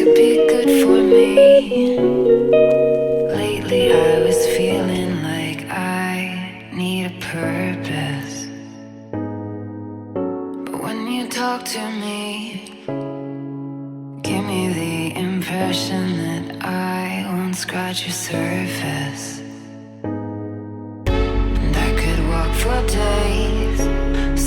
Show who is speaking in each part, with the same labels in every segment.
Speaker 1: could be good for me. Lately I was feeling like I need a purpose. But when you talk to me, give me the impression that I won't scratch your surface. And I could walk for days,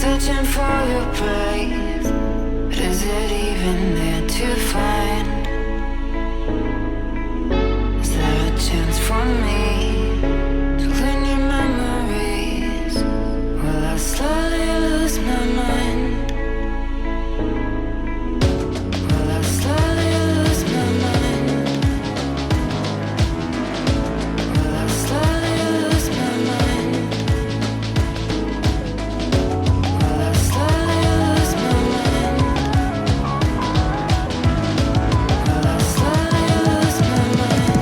Speaker 1: searching for your praise. But is it even there to find? Is there a chance for me to learn your memories? Will I slowly lose my mind? Will I slowly lose my mind? Will I slowly lose my mind? Will I slowly lose my mind? Will I slowly lose my mind?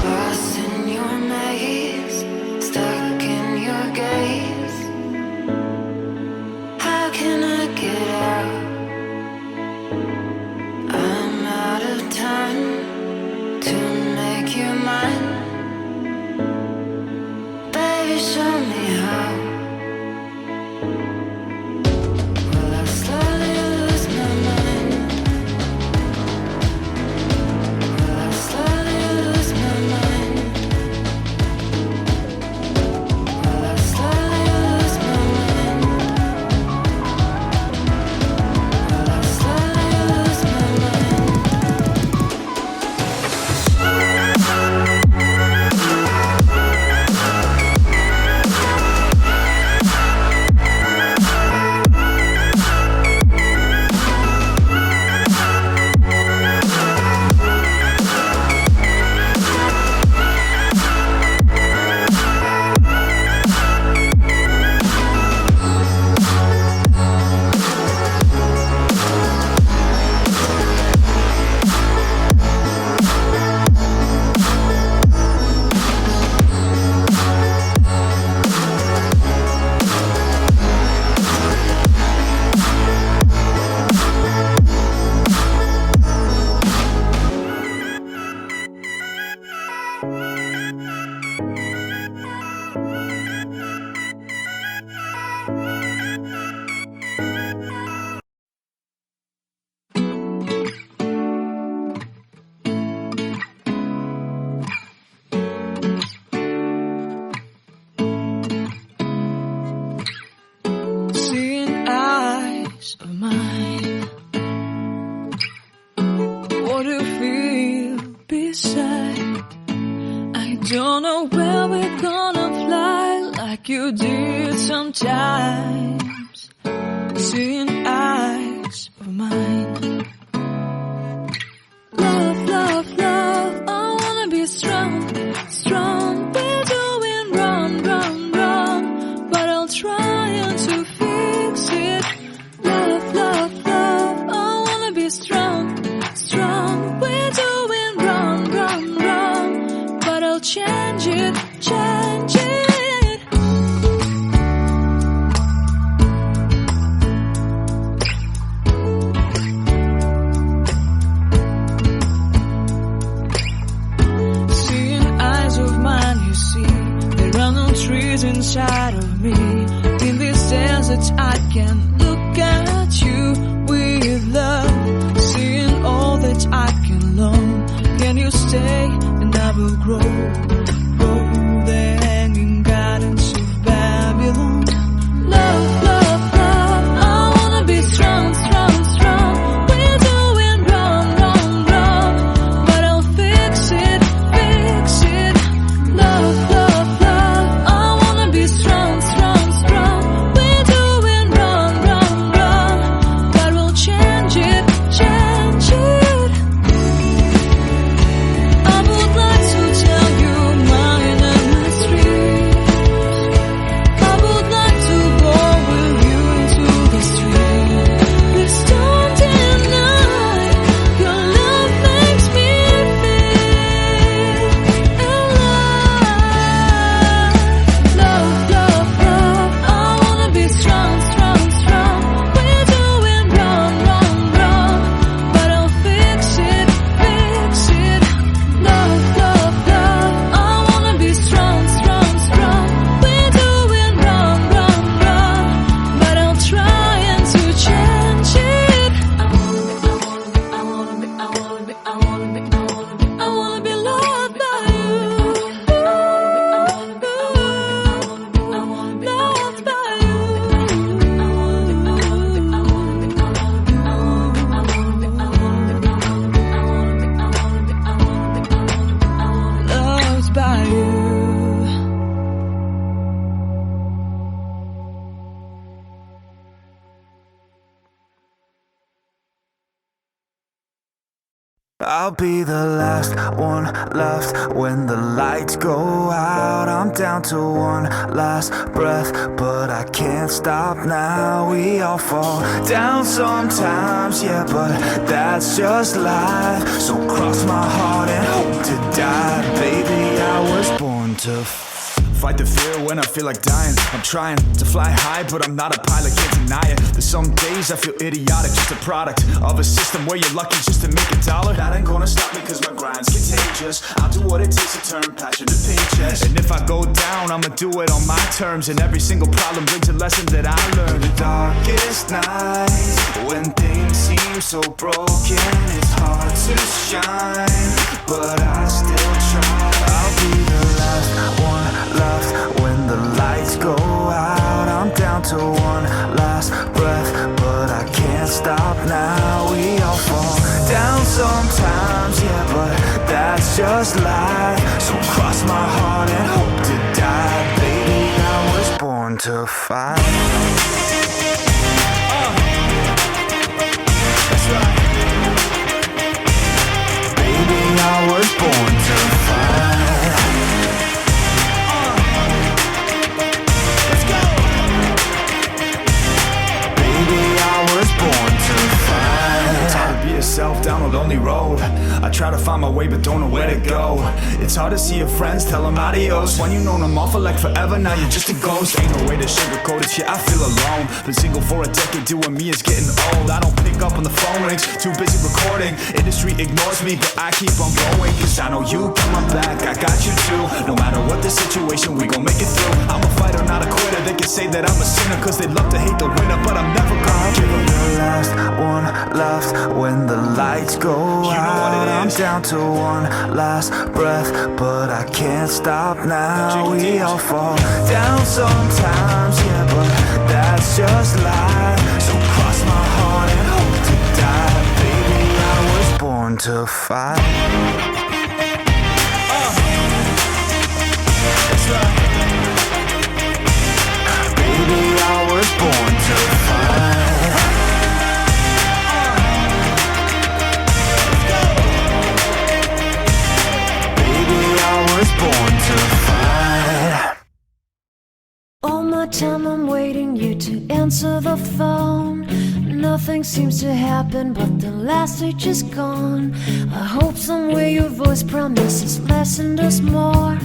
Speaker 1: Lost in your maze, stuck in your gaze. How can I get out? I'm out of time to make you mine. Baby, show me how. Will I slowly lose my mind? Will I slowly lose my mind? Will I slowly lose my mind? Will I slowly lose my mind?
Speaker 2: Seeing eyes of mine, what do you feel beside? I don't know where we're gonna fly like you did sometimes. Seeing eyes of mine, love, love, love, I wanna be strong, strong. We're doing wrong, wrong, wrong, but I'll try to fix it. Love, love, love, I wanna be strong, strong. We're doing wrong, wrong, wrong, but I'll change it, change it. Seeing eyes of mine, you see, there are no trees inside of me. In this desert I can look at you with love. Seeing all that I can learn. Can you stay and I will grow? Grow the hanging gardens of Babylon. Love, love, love, I wanna be strong, strong, strong. We're doing wrong, wrong,
Speaker 3: I'll be the last one left when the lights go out. I'm down to one last breath, but I can't stop now. We all fall down sometimes, yeah, but that's just life. So cross my heart and hope to die. Baby, I was born to fight the fear when I feel like dying. I'm trying to fly high, but I'm not a pilot, can't deny it. There's some days I feel idiotic, just a product of a system where you're lucky just to make a dollar. That ain't gonna stop me cause my grind's contagious. I'll do what it takes to turn passion to paychecks. And if I go down, I'ma do it on my terms. And every single problem brings a lesson that I learned. The darkest nights, when things seem so broken, it's hard to shine, but I still try. I'll be the last one left when the lights go out. I'm down to one last breath, but I can't stop now. We all fall down sometimes, yeah, but that's just life. So cross my heart and hope to die. Baby, I was born to fight. That's right. Baby, I was born to fight. Yourself down a lonely road. I try to find my way but don't know where to go. It's hard to see your friends, tell them adios. When you know them all for like forever, now you're just a ghost. Ain't no way to sugarcoat it, shit, I feel alone. Been single for a decade, doing me is getting old. I don't pick up when the phone rings, too busy recording. Industry ignores me, but I keep on going. Cause I know you got my back, I got you too. No matter what the situation, we gon' make it through. I'm a fighter, not a quitter. They can say that I'm a sinner cause they love to hate the winner, but I'm never gonna give up. The last one left when the lights go out. I'm down to one last breath, but I can't stop now. We all fall down sometimes, yeah, but that's just life. So cross my heart and hope to die. Baby, I was born to fight. That's right. Baby, I was born to fight. Born to fight.
Speaker 4: All my time I'm waiting you to answer the phone. Nothing seems to happen, but the last stage is gone. I hope somewhere your voice promises less and us more,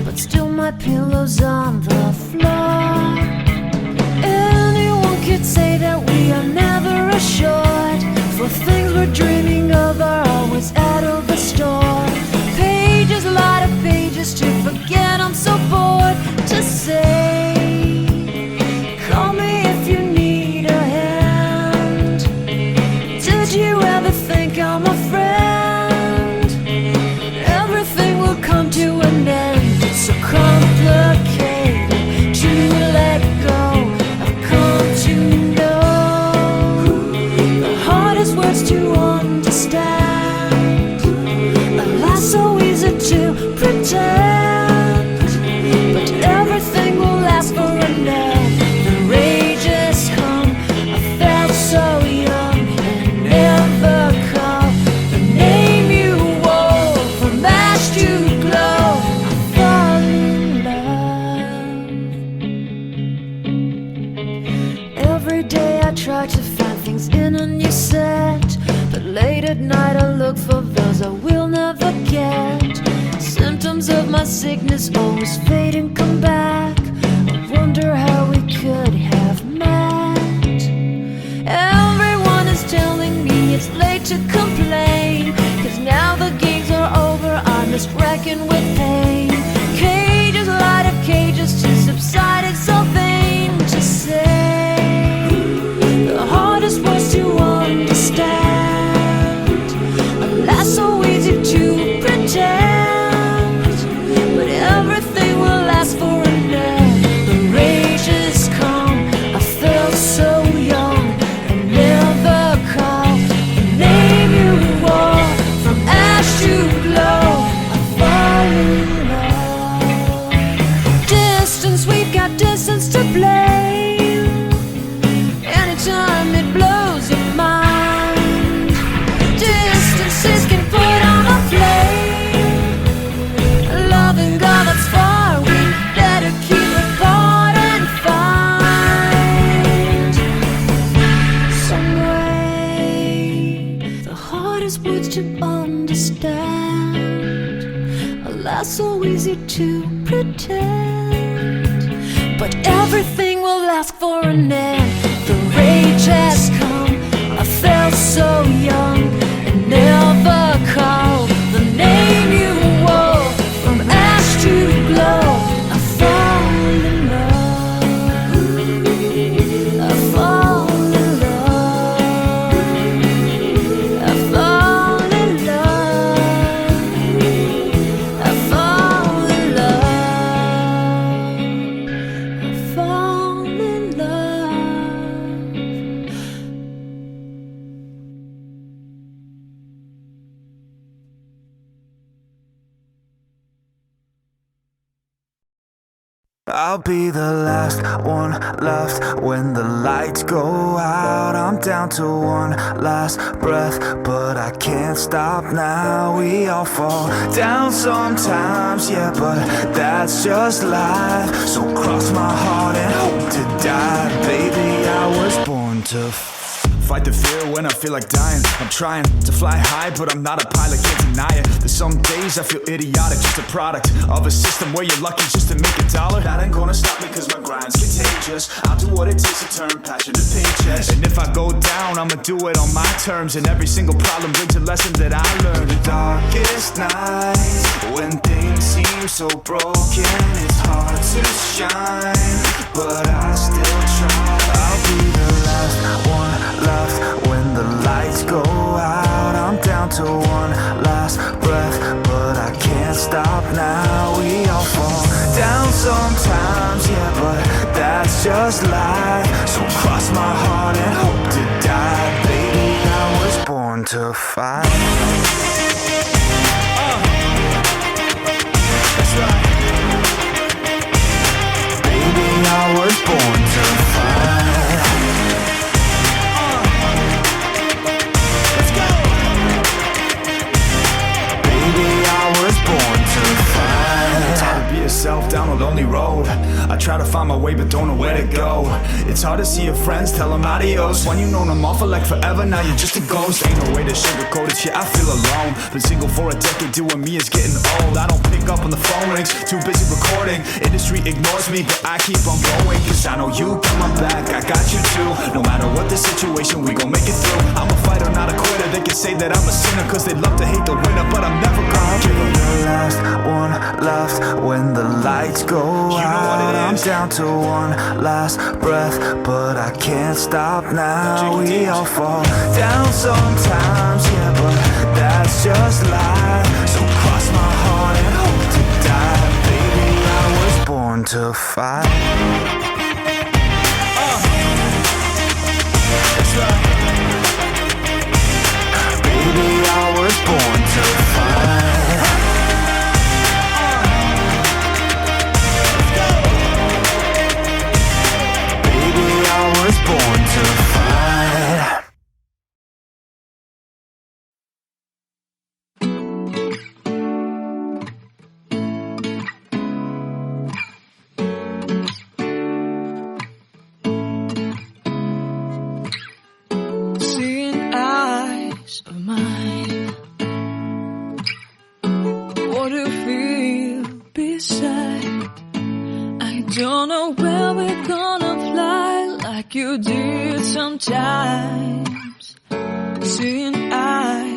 Speaker 4: but still my pillow's on the floor. Anyone could say that we are never assured, for things we're dreaming of are always out of the store. Pages, a lot of pages to forget, I'm so bored to say. Call me if you need a hand. Did you ever think I'm a friend? Everything will come to an end. It's so complicated to let go. I've come to know the hardest words to understand. So easy to pretend, but everything will last for a night. The rage has come, I felt so young and never called the name you wore. From ash to glow, I fall in love. Every day I try to find things in a new set, but late at night I look for those I will never get. Symptoms of my sickness always fade and come back. I wonder how we could have met. Everyone is telling me it's late to complain, cause now the games are over, I'm just wrecking with pain. Cages, a lot of cages to subside, it's so vain to say. The hardest words to understand, alas so easy to pretend, but everything will last for a night. The rage words to understand. Life's so easy to pretend, but everything will ask for an end. The rage has come. I felt so young and never called the name you wore. From ash to glow, I fall in love. I fall in love. I fall in love. I fall in love. I fall in love.
Speaker 3: I'll be the last one left when the lights go out. I'm down to one last breath, but I can't stop now. We all fall down sometimes, yeah, but that's just life. So cross my heart and hope to die. Baby, I was born to fight the fear when I feel like dying. I'm trying to fly high, but I'm not a pilot, can't deny it. There's some days I feel idiotic, just a product of a system where you're lucky just to make a dollar. That ain't gonna stop me cause my grind's contagious. I'll do what it takes to turn passion to paychecks. And if I go down, I'ma do it on my terms. And every single problem brings a lesson that I learned. The darkest nights, when things seem so broken, it's hard to shine, but I still try. I'll be the last one left when the lights go out. I'm down to one last breath, but I can't stop now. We all fall down sometimes, yeah, but that's just life. So cross my heart and hope to die. Baby, I was born to fight. That's right. Baby, I was born to fight. Yourself down a lonely road. I try to find my way but don't know where to go. It's hard to see your friends, tell them adios. When you've known them all for like forever, now you're just a ghost. Ain't no way to sugarcoat it, shit, I feel alone. Been single for a decade, doing me is getting old. I don't pick up when the phone rings, too busy recording. Industry ignores me, but I keep on going, cause I know you got my back, I got you too. No matter what the situation, we gon' make it through. I'm a fighter, not a quitter. They can say that I'm a sinner, cause they love to hate the winner, but I'm never gonna give up. The last one left when the lights go out. I'm down to one last breath, but I can't stop now. We all fall down sometimes, yeah, but that's just life. So cross my heart and hope to die. Baby, I was born to fight. That's right. Baby, I was born to fight. Born to fight.
Speaker 2: Seeing eyes of mine, what do you feel beside? I don't know where we're gonna fly like you did sometimes. Seeing eyes